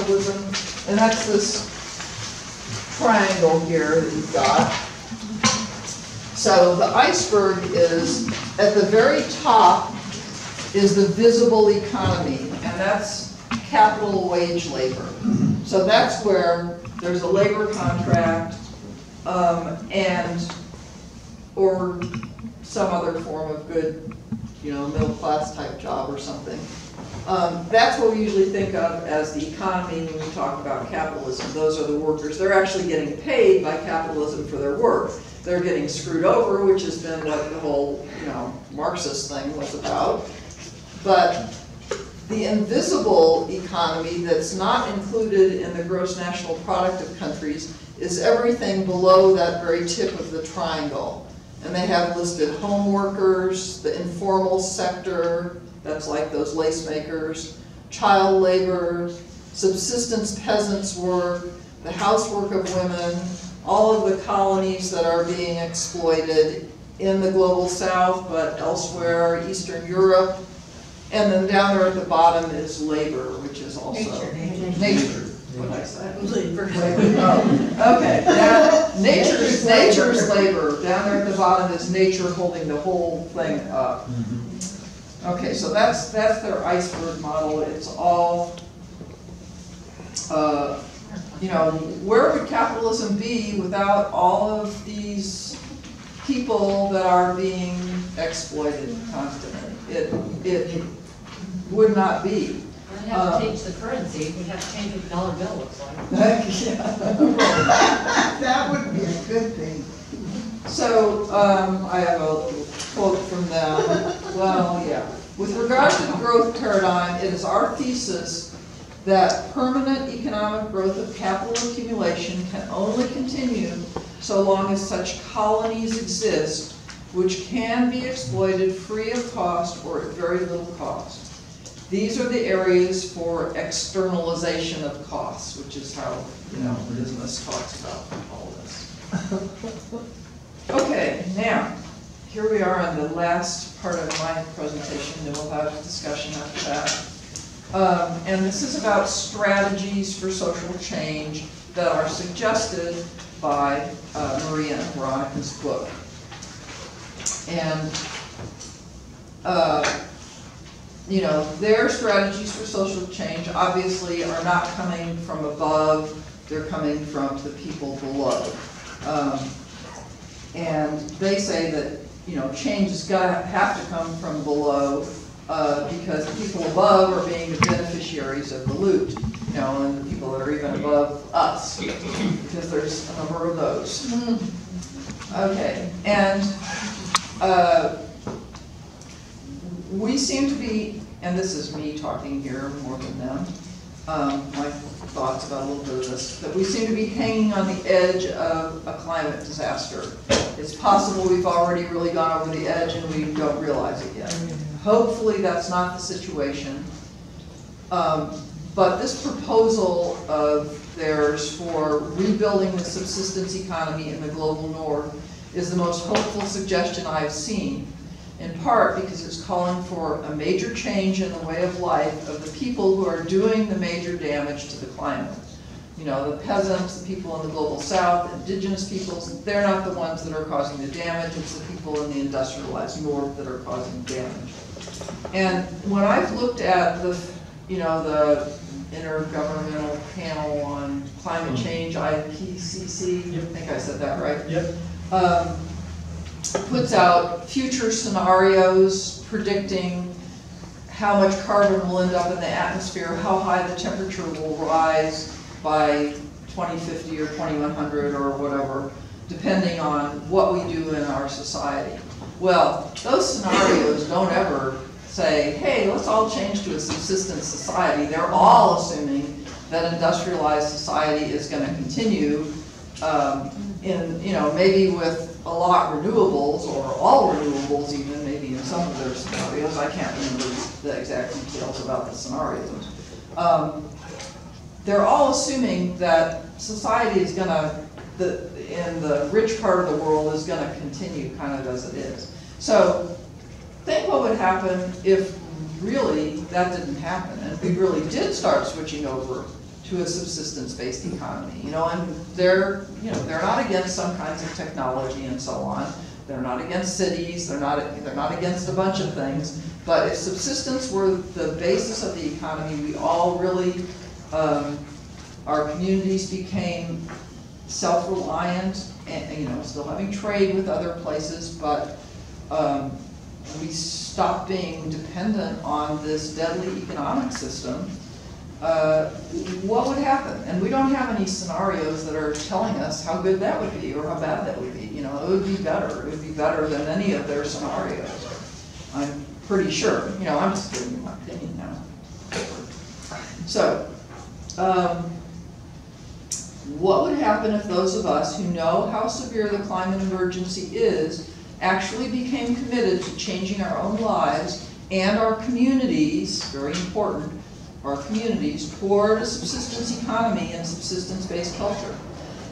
capitalism, and that's this triangle here that you've got. So the iceberg is, at the very top is the visible economy, and that's capital wage labor. So that's where there's a labor contract or some other form of good, middle class type job or something. That's what we usually think of as the economy when we talk about capitalism. Those are the workers. They're actually getting paid by capitalism for their work. They're getting screwed over, which has been what the whole, Marxist thing was about. But the invisible economy that's not included in the gross national product of countries is everything below that very tip of the triangle. And they have listed home workers, the informal sector, that's like those lace makers, child labor, subsistence peasants work, the housework of women, all of the colonies that are being exploited in the global south, but elsewhere, Eastern Europe. And then down there at the bottom is labor, which is also nature. What did I say? Labor. Oh, okay. Nature's labor. Down there at the bottom is nature holding the whole thing up. Okay, so that's their iceberg model. It's all, where would capitalism be without all of these people that are being exploited constantly? It would not be. We'd have to change the currency. We'd have to change what the dollar bill looks like. That would be a good thing. So I have a little quote from them. Well, yeah. With regard to the growth paradigm, it is our thesis that permanent economic growth of capital accumulation can only continue so long as such colonies exist which can be exploited free of cost or at very little cost. These are the areas for externalization of costs, which is how business talks about all this. Okay, now here we are on the last part of my presentation, then we'll have a discussion after that. And this is about strategies for social change that are suggested by Maria and Veronica's book. And their strategies for social change obviously are not coming from above, they're coming from the people below. And they say that change is going to have to come from below because the people above are being the beneficiaries of the loot, and the people that are even above us, because there's a number of those. Okay, and we seem to be, and this is me talking here more than them, my thoughts about a little bit of this, that we seem to be hanging on the edge of a climate disaster. It's possible we've already really gone over the edge and we don't realize it yet. Hopefully that's not the situation. But this proposal of theirs for rebuilding the subsistence economy in the global north is the most hopeful suggestion I've seen, in part because it's calling for a major change in the way of life of the people who are doing the major damage to the climate. The peasants, the people in the global south, indigenous peoples, they're not the ones that are causing the damage, it's the people in the industrialized north that are causing damage. And when I've looked at the Intergovernmental Panel on Climate Change, IPCC, I think I said that right? Yep. Puts out future scenarios predicting how much carbon will end up in the atmosphere, how high the temperature will rise by 2050 or 2100 or whatever, depending on what we do in our society. Well, those scenarios don't ever say, hey, let's all change to a subsistence society. They're all assuming that industrialized society is going to continue maybe with a lot renewables or all renewables even, maybe in some of their scenarios. I can't remember the exact details about the scenarios. They're all assuming that society is going to, in the rich part of the world, is going to continue kind of as it is. So think what would happen if really that didn't happen and we really did start switching over to a subsistence-based economy. You know, and they're not against some kinds of technology and so on. They're not against cities. They're not against a bunch of things. But if subsistence were the basis of the economy, we all really, our communities became self-reliant and, still having trade with other places, but we stopped being dependent on this deadly economic system, what would happen? And we don't have any scenarios that are telling us how good that would be or how bad that would be. It would be better. It would be better than any of their scenarios. I'm pretty sure. I'm just giving you my opinion now. So, what would happen if those of us who know how severe the climate emergency is actually became committed to changing our own lives and our communities, very important, our communities, toward a subsistence economy and subsistence-based culture?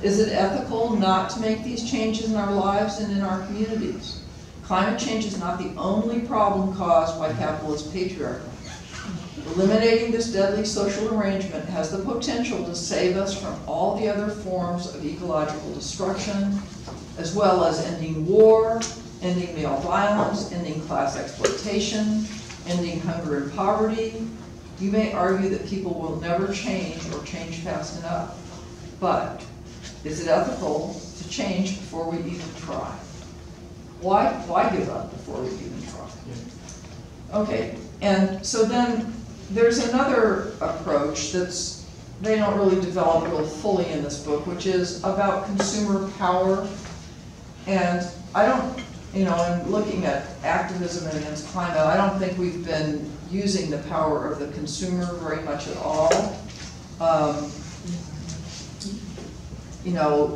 Is it ethical not to make these changes in our lives and in our communities? Climate change is not the only problem caused by capitalist patriarchy. Eliminating this deadly social arrangement has the potential to save us from all the other forms of ecological destruction, as well as ending war, ending male violence, ending class exploitation, ending hunger and poverty. You may argue that people will never change or change fast enough, but is it ethical to change before we even try? Why give up before we even try? Okay, and so then there's another approach they don't really develop real fully in this book, which is about consumer power. And I don't, in looking at activism against climate, I don't think we've been using the power of the consumer very much at all.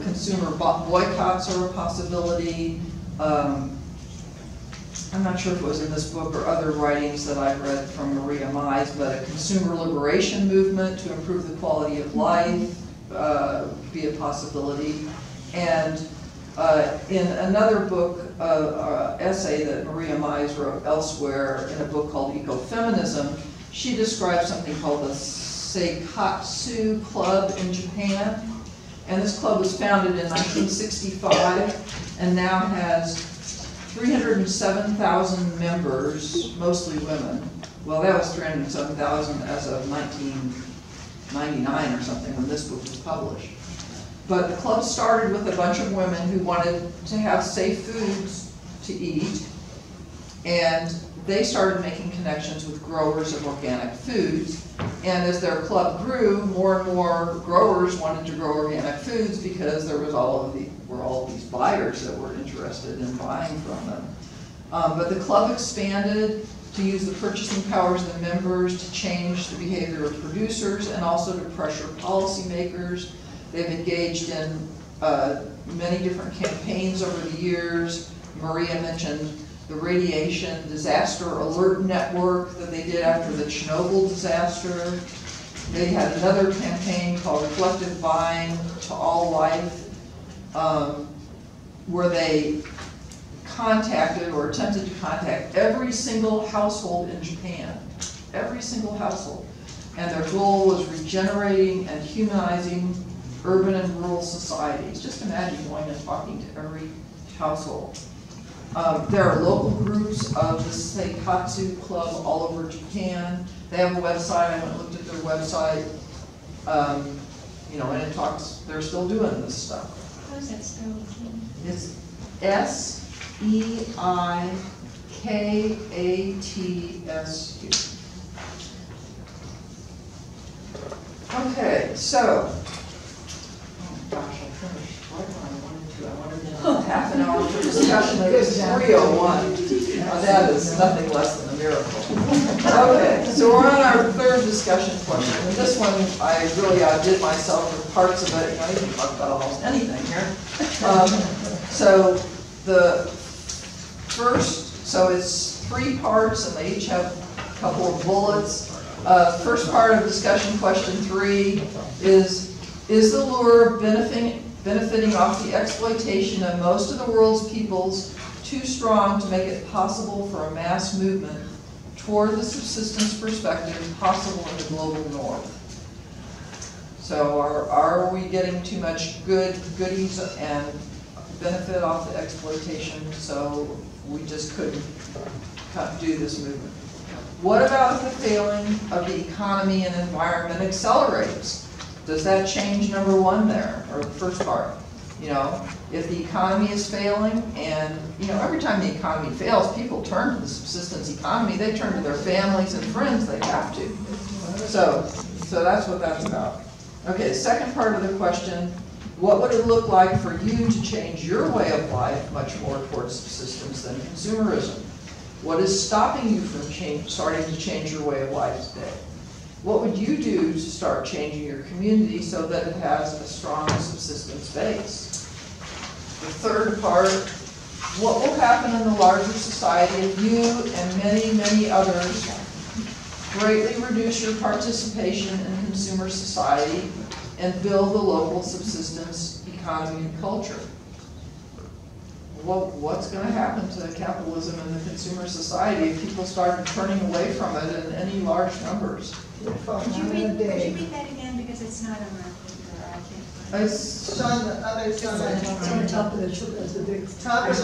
Consumer boycotts are a possibility. I'm not sure if it was in this book or other writings that I've read from Maria Mize, but a consumer liberation movement to improve the quality of life be a possibility. And in another book, essay that Maria Mize wrote elsewhere in a book called Ecofeminism, she describes something called the Seikatsu Club in Japan. And this club was founded in 1965 and now has 307,000 members, mostly women. Well, that was 307,000 as of 1999 or something when this book was published. But the club started with a bunch of women who wanted to have safe foods to eat, and they started making connections with growers of organic foods. And as their club grew, more and more growers wanted to grow organic foods because there was all of these buyers that were interested in buying from them. But the club expanded to use the purchasing powers of the members to change the behavior of producers and also to pressure policymakers. They've engaged in many different campaigns over the years. Maria mentioned the radiation disaster alert network that they did after the Chernobyl disaster. They had another campaign called Reflective Buying to All Life, where they contacted or attempted to contact every single household in Japan, every single household. And their goal was regenerating and humanizing urban and rural societies. Just imagine going and talking to every household. There are local groups of the Seikatsu Club all over Japan. They have a website. I went and looked at their website. And it talks, they're still doing this stuff. How is that spelled? It's S-E-I-K-A-T-S-U. Okay, so, oh gosh, I finished right when I wanted to. I wanted half an hour for discussion. It was 3:01. Now that is nothing less than a miracle. Okay, so we're on our third discussion question. And this one, I really outdid myself with parts of it. You can talk about almost anything here. So the first, so it's 3 parts, and they each have a couple of bullets. First part of discussion question 3 is the lure of benefiting off the exploitation of most of the world's peoples too strong to make it possible for a mass movement toward the subsistence perspective possible in the global north? So are we getting too much goodies and benefit off the exploitation, so we just couldn't do this movement? What about if the failing of the economy and environment accelerates? Does that change number one there, or the first part? You know, if the economy is failing, and you know, every time the economy fails, people turn to the subsistence economy. They turn to their families and friends. They have to. So that's what that's about. Okay, second part of the question: what would it look like for you to change your way of life much more towards subsistence than consumerism? What is stopping you from starting to change your way of life today? What would you do to start changing your community so that it has a strong subsistence base? The third part: what will happen in the larger society if you and many, many others greatly reduce your participation in consumer society and build the local subsistence economy and culture? Well, what's going to happen to capitalism and the consumer society if people started turning away from it in any large numbers? Could you read that again, because it's not on our paper, I can't. It's on the other side. It's on top of the big. Top of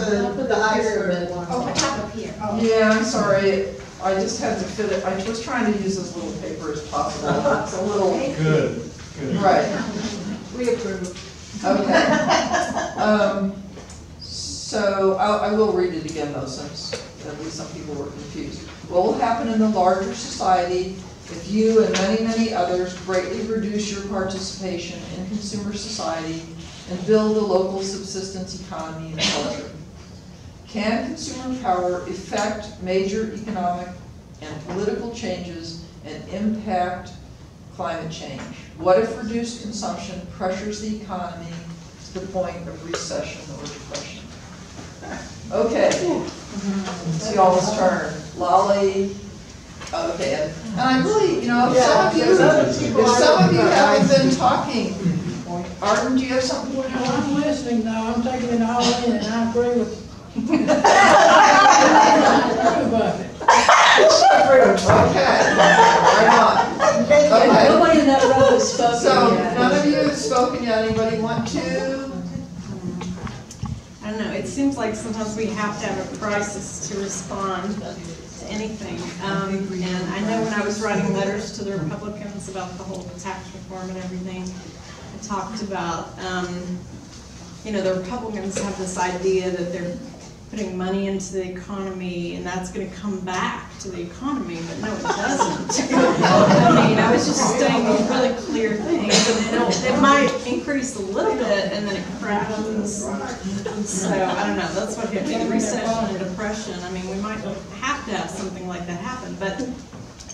the iceberg one. Oh, top up here. Yeah, I'm sorry. I just had to fit it. I was trying to use as little paper as possible. It's a little. Good. Right. We approve. Okay. So I will read it again though, since at least some people were confused. What will happen in the larger society if you and many, many others greatly reduce your participation in consumer society and build a local subsistence economy and culture? Can consumer power effect major economic and political changes and impact climate change? What if reduced consumption pressures the economy to the point of recession or depression? Okay, it's y'all's turn. Lolly. Okay, and I really, you know, if some of you haven't been talking, Arden, do you have something? Well, I'm listening now, I'm taking it all in, and I agree with you. Okay, right on. Okay. Nobody in that row has spoken So, yet. none of you have spoken yet. Anybody want to? I don't know, it seems like sometimes we have to have a crisis to respond to anything. And I know when I was writing letters to the Republicans about the whole tax reform and everything, I talked about, you know, the Republicans have this idea that they're putting money into the economy and that's going to come back to the economy, but no, it doesn't. I mean, I was just stating these really clear things, and it might increase a little bit and then it crashes. So, I don't know, that's what hit me, the recession and depression. I mean, we might have to have something like that happen, but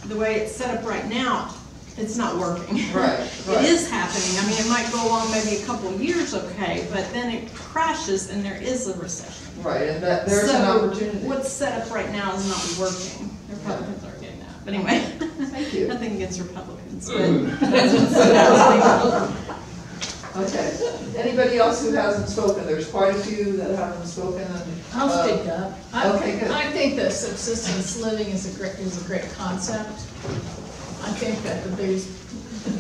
the way it's set up right now, it's not working. Right. It is happening. I mean, it might go along maybe a couple of years okay, but then it crashes and there is a recession. Right, and that there's an opportunity. What's set up right now is not working. The Republicans aren't getting that. But anyway, Thank you. nothing against Republicans, but that's what's set up. Okay. Anybody else who hasn't spoken? There's quite a few that haven't spoken. I'll speak up. Okay, good. I think that subsistence living is a great concept. I think that the biggest,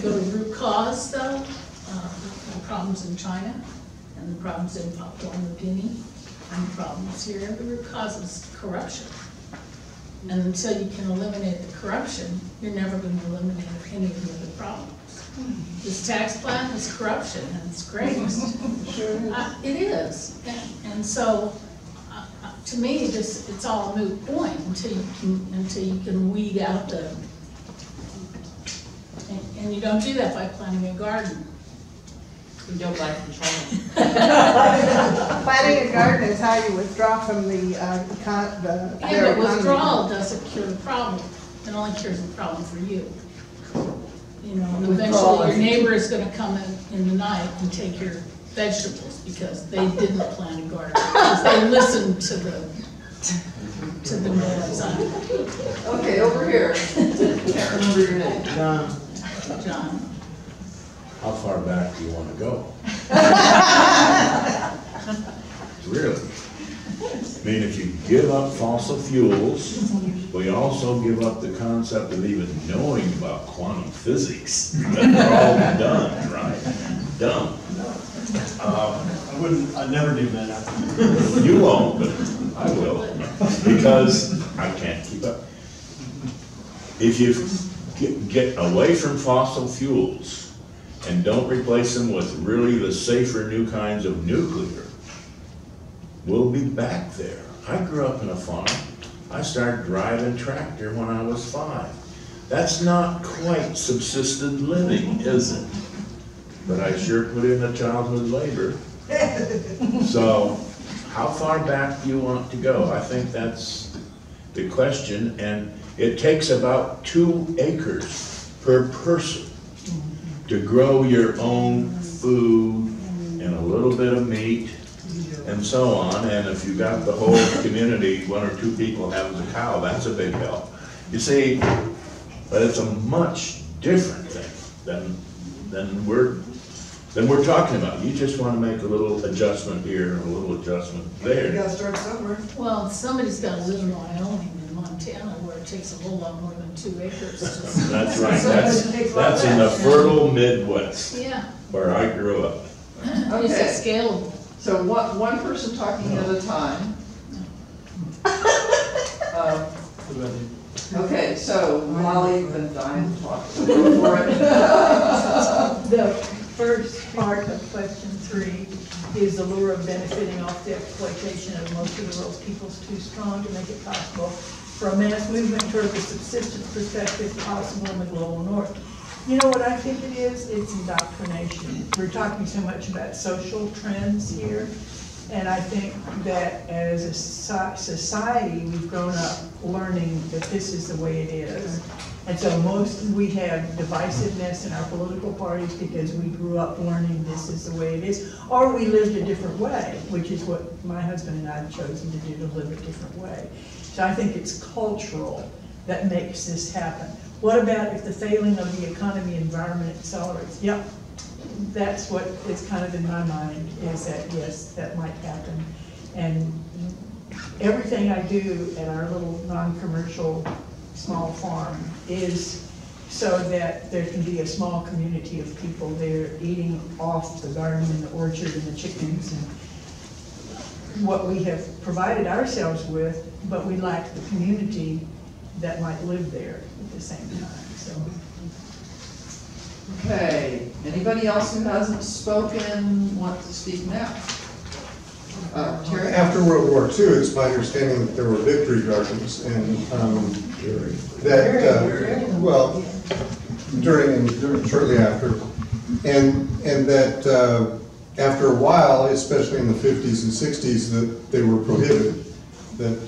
go to root cause though, the problems in China and the problems in Papua New Guinea and the problems here, the root cause is corruption. And until you can eliminate the corruption, you're never going to eliminate any of the other problems. This tax plan is corruption, and it's great. It is. And so, to me, it's all a moot point until you can weed out the. And you don't do that by planting a garden. We don't like control. Planting a garden is how you withdraw from the Yeah, but withdrawal doesn't cure the problem. It only cures the problem for you. You know, and eventually your neighbor is going to come in the night and take your vegetables because they didn't plant a garden. Because they listened to the noise. Okay, over here. Can't remember your name. John. How far back do you want to go? Really? I mean, if you give up fossil fuels, we also give up the concept of even knowing about quantum physics. That's all done, dumb. I'd never do that. You won't, but I will, because I can't keep up. If you get away from fossil fuels and don't replace them with really the safer new kinds of nuclear, we'll be back there. I grew up in a farm. I started driving tractor when I was 5. That's not quite subsistent living, is it? But I sure put in the childhood labor. So, how far back do you want to go? I think that's the question, and it takes about 2 acres per person to grow your own food and a little bit of meat and so on, and if you got the whole community, 1 or 2 people having a cow, that's a big help. You see, but it's a much different thing than we're talking about. You just want to make a little adjustment here, a little adjustment You there. gotta start somewhere. Well, somebody's got to live in Wyoming and Montana where it takes a whole lot more than 2 acres. That's right, that's in the fertile Midwest, Yeah, where I grew up. it's Okay. scalable. So one person talking at a time. Okay, so Molly, you've been dying to talk, so go for it. The first part of question 3 is the lure of benefiting off the exploitation of most of the world's peoples too strong to make it possible for a mass movement toward the subsistence perspective possible in the global north. You know what I think it is? It's indoctrination. We're talking so much about social trends here, and I think that as a society, we've grown up learning that this is the way it is. And so we have divisiveness in our political parties because we grew up learning this is the way it is, or we lived a different way, which is what my husband and I have chosen to do, to live a different way. So I think it's cultural that makes this happen. What about if the failing of the economy environment accelerates? Yep, that's what is kind of in my mind, is that yes, that might happen. And everything I do at our little non-commercial small farm is so that there can be a small community of people there eating off the garden and the orchard and the chickens and what we have provided ourselves with, but we lack the community that might live there at the same time, so. Okay, anybody else who hasn't spoken want to speak now? Terry? After World War II, it's my understanding that there were victory gardens, and during and shortly after, and that after a while, especially in the 50s and 60s, that they were prohibited. That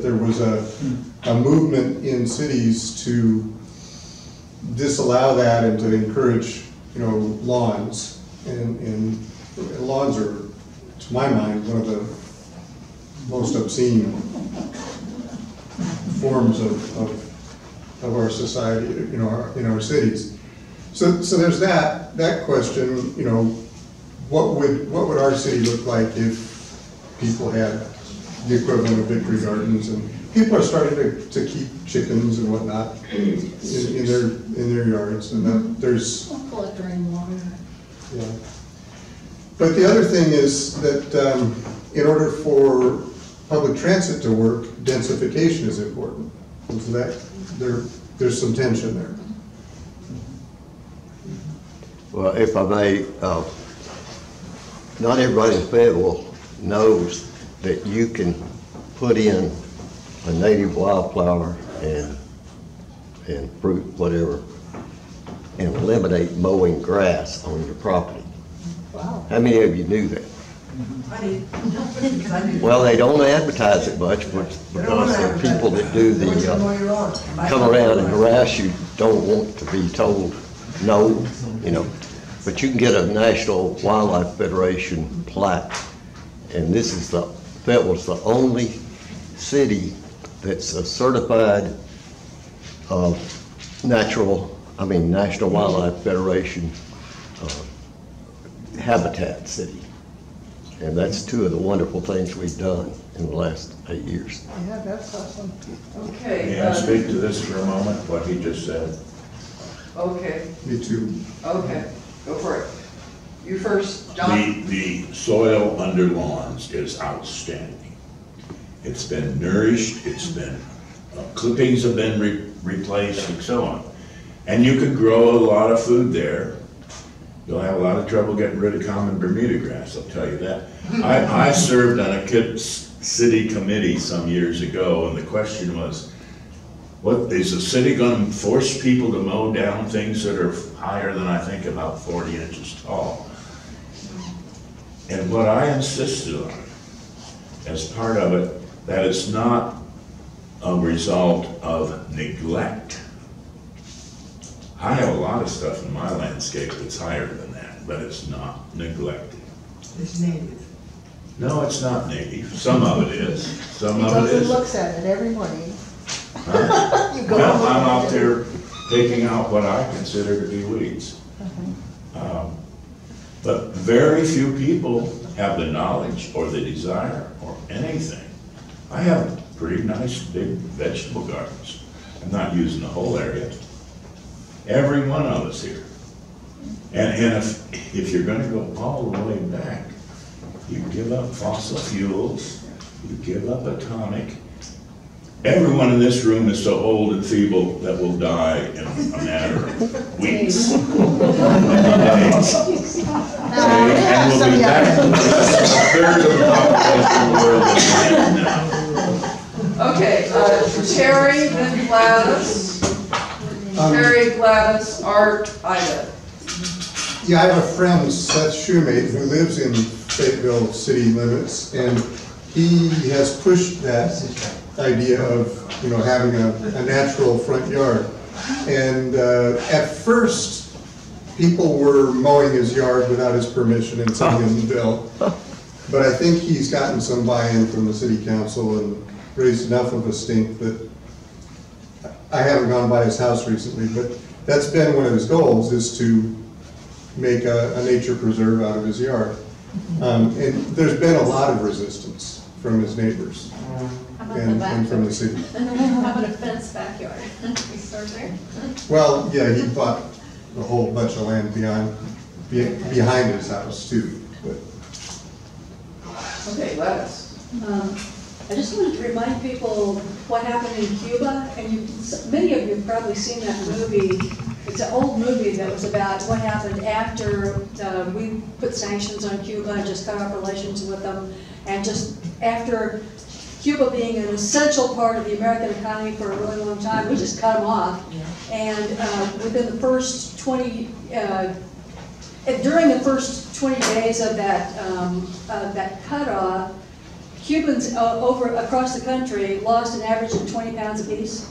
there was a movement in cities to disallow that and to encourage, lawns, and lawns are, to my mind, one of the most obscene forms of our society, in our cities. So there's that question, what would our city look like if people had the equivalent of victory gardens, and people are starting to keep chickens and whatnot in their yards, and that there's. I'll collect rainwater. Yeah. But the other thing is that in order for public transit to work, densification is important. And so that there's some tension there. Well, if I may, not everybody in Fayetteville knows that you can put in a native wildflower and fruit, whatever, and eliminate mowing grass on your property. Wow. How many of you knew that? I did. Well, they don't advertise it much because the people that do the, come around and harass you don't want to be told no, But you can get a National Wildlife Federation plaque, and this is Fayetteville's the only city that's a certified National Wildlife Federation habitat city. And that's 2 of the wonderful things we've done in the last 8 years. Yeah, that's awesome. Okay. May I speak to this for a moment, what he just said? Okay, Me too. okay, go for it. You first, John? The soil under lawns is outstanding. It's been nourished, it's been, clippings have been replaced and so on. And you could grow a lot of food there. You'll have a lot of trouble getting rid of common Bermuda grass, I'll tell you that. I served on a city committee some years ago, and the question was, what, is the city gonna force people to mow down things that are higher than I think about 40 inches tall? And what I insisted on, as part of it, that it's not a result of neglect. I have a lot of stuff in my landscape that's higher than that, but it's not neglected. It's native. No, it's not native. Some of it is. Some He of goes it and is. looks at it every morning. Huh? You go Well, and look I'm at out it. there picking out what I consider to be weeds. But very few people have the knowledge or the desire or anything. I have pretty nice big vegetable gardens. I'm not using the whole area. Every one of us here. And if you're gonna go all the way back, you give up fossil fuels, you give up atomic. Everyone in this room is so old and feeble that will die in a matter of weeks. Days. And we'll be back to a third of the population of the world than we have now. Okay, Terry, then Gladys. Terry, Gladys, Art, Ida. Yeah, I have a friend, Seth Shoemate, who lives in Fayetteville city limits, and he has pushed that idea of, you know, having a natural front yard. And at first, people were mowing his yard without his permission and sending him the bill. But I think he's gotten some buy-in from the city council and raised enough of a stink that I haven't gone by his house recently, but that's been one of his goals, is to make a nature preserve out of his yard. And there's been a lot of resistance from his neighbors and from the city. How about a fenced backyard? We start there? Well, yeah, he bought a whole bunch of land behind his house too, but. Okay, Gladys. I just wanted to remind people what happened in Cuba, and many of you have probably seen that movie. It's an old movie that was about what happened after we put sanctions on Cuba and just cut off relations with them, and just after Cuba being an essential part of the American economy for a really long time, we just cut them off. And within the first 20, during the first 20 days of that cutoff, Cubans across the country lost an average of 20 pounds apiece.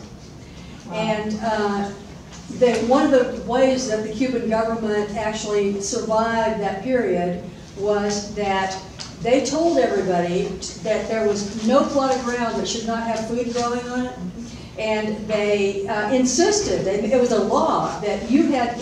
Wow. And one of the ways that the Cuban government actually survived that period was that they told everybody that there was no plot of ground that should not have food growing on it. And they insisted, it was a law, that if you had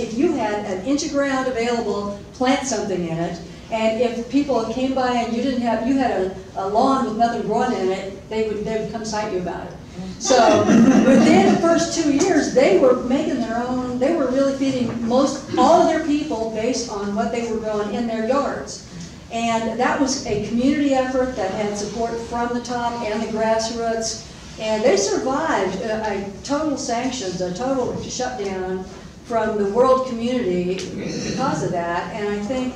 an inch of ground available, plant something in it. And if people came by and you had a lawn with nothing growing in it, they would come cite you about it. So within the first 2 years, they were making their own, they were really feeding all of their people based on what they were growing in their yards. And that was a community effort that had support from the top and the grassroots. And they survived a total sanctions, a total shutdown from the world community because of that. And I think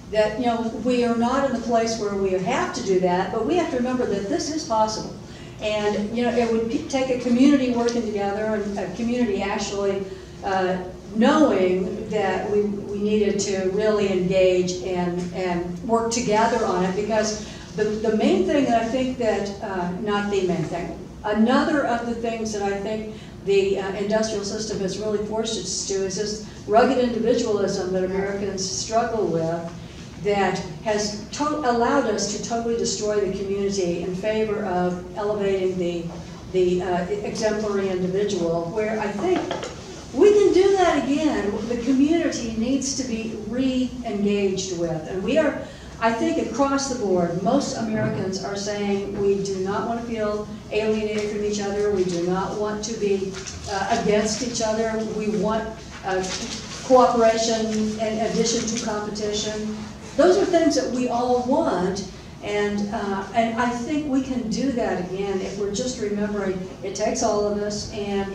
that, you know, we are not in the place where we have to do that, but we have to remember that this is possible. And, you know, it would take a community working together and a community actually knowing that we needed to really engage and work together on it, because the main thing that I think that, not the main thing, another of the things that I think the industrial system has really forced us to is this rugged individualism that Americans struggle with, that has allowed us to totally destroy the community in favor of elevating the exemplary individual, where I think we can do that again. The community needs to be re-engaged with, and we are, I think across the board, most Americans are saying we do not want to feel alienated from each other, we do not want to be against each other, we want cooperation in addition to competition. Those are things that we all want, and I think we can do that again if we're just remembering it takes all of us, and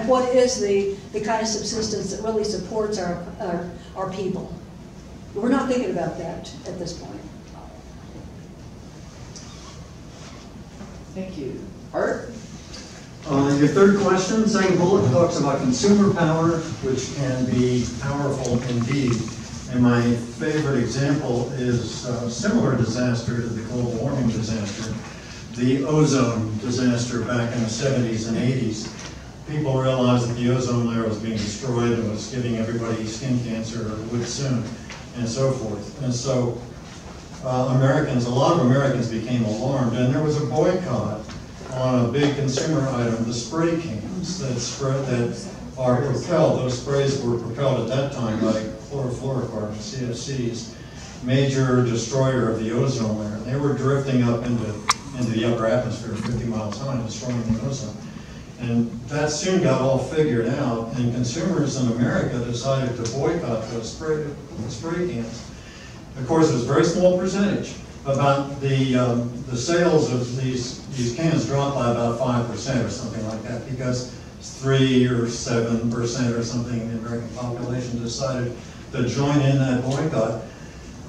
what is the kind of subsistence that really supports our people. We're not thinking about that at this point. Thank you. Art? Your third question, second bullet, talks about consumer power, which can be powerful indeed. And my favorite example is a similar disaster to the global warming disaster, the ozone disaster back in the 70s and 80s. People realized that the ozone layer was being destroyed and was giving everybody skin cancer or would soon, and so forth. And so a lot of Americans became alarmed, and there was a boycott on a big consumer item, the spray cans that are propelled. Those sprays were propelled at that time by chlorofluorocarbons, CFCs, major destroyer of the ozone layer. They were drifting up into the upper atmosphere 50 miles high, destroying the ozone. And that soon got all figured out, and consumers in America decided to boycott those spray cans. Of course, it was a very small percentage. About the sales of these cans dropped by about 5% or something like that, because 3 or 7% or something of the American population decided to join in that boycott.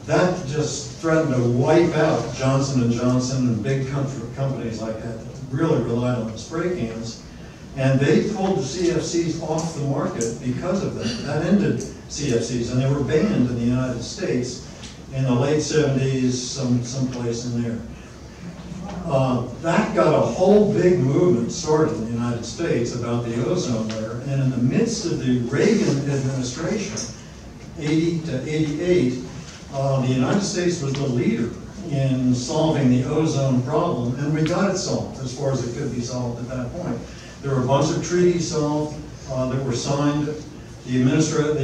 That just threatened to wipe out Johnson & Johnson and big companies like that that really relied on the spray cans. And they pulled the CFCs off the market because of that. That ended CFCs, and they were banned in the United States in the late 70s, someplace in there. That got a whole big movement started in the United States about the ozone layer, and in the midst of the Reagan administration, 80 to 88, the United States was the leader in solving the ozone problem, and we got it solved as far as it could be solved at that point. There were a bunch of treaties solved that were signed. The